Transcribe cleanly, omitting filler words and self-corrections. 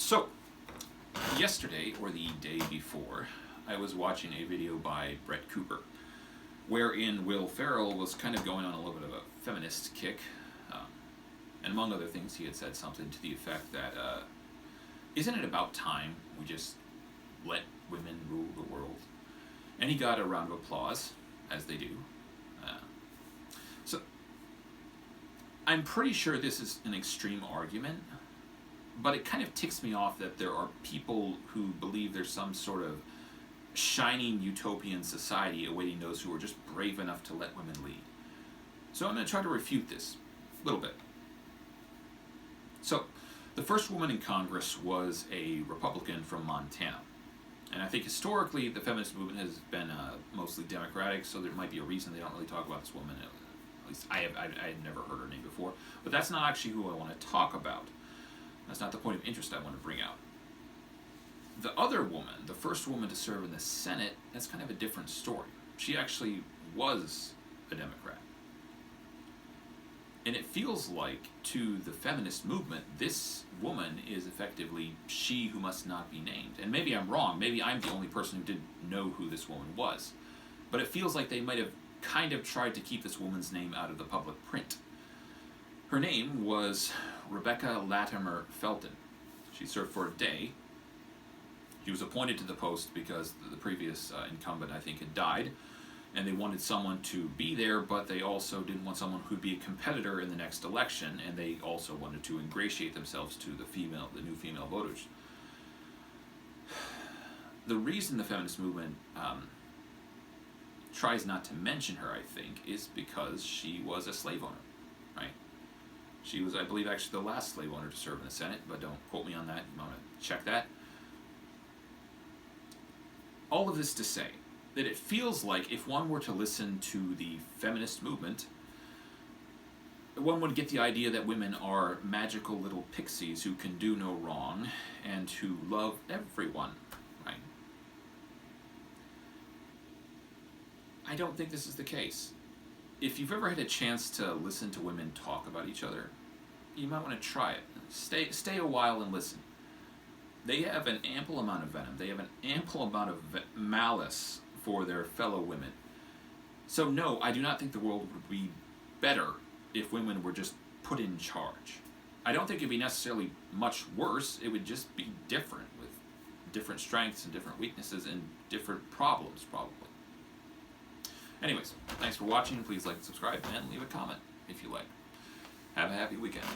So, yesterday, or the day before, I was watching a video by Brett Cooper, wherein Will Ferrell was kind of going on a little bit of a feminist kick. And among other things, he had said something to the effect that, isn't it about time we just let women rule the world? And he got a round of applause, as they do. So, I'm pretty sure this is an extreme argument, but it kind of ticks me off that there are people who believe there's some sort of shining utopian society awaiting those who are just brave enough to let women lead. So I'm going to try to refute this a little bit. So, the first woman in Congress was a Republican from Montana. And I think historically the feminist movement has been mostly Democratic, so there might be a reason they don't really talk about this woman. At least I had never heard her name before. But that's not actually who I want to talk about. That's not the point of interest I want to bring out. The other woman, the first woman to serve in the Senate, that's kind of a different story. She actually was a Democrat. And it feels like, to the feminist movement, this woman is effectively she who must not be named. And maybe I'm wrong. Maybe I'm the only person who didn't know who this woman was. But it feels like they might have kind of tried to keep this woman's name out of the public print. Her name was Rebecca Latimer Felton. She served for a day. She was appointed to the post because the previous incumbent, I think, had died. And they wanted someone to be there, but they also didn't want someone who'd be a competitor in the next election, and they also wanted to ingratiate themselves to the new female voters. The reason the feminist movement tries not to mention her, I think, is because she was a slave owner, right? She was, I believe, actually the last slave owner to serve in the Senate, but don't quote me on that. You want to check that. All of this to say that it feels like if one were to listen to the feminist movement, one would get the idea that women are magical little pixies who can do no wrong and who love everyone, right? I don't think this is the case. If you've ever had a chance to listen to women talk about each other, you might want to try it. Stay a while and listen. They have an ample amount of venom. They have an ample amount of malice for their fellow women. So no, I do not think the world would be better if women were just put in charge. I don't think it would be necessarily much worse. It would just be different, with different strengths and different weaknesses and different problems, probably. Anyways, thanks for watching. Please like and subscribe and leave a comment if you like. Have a happy weekend.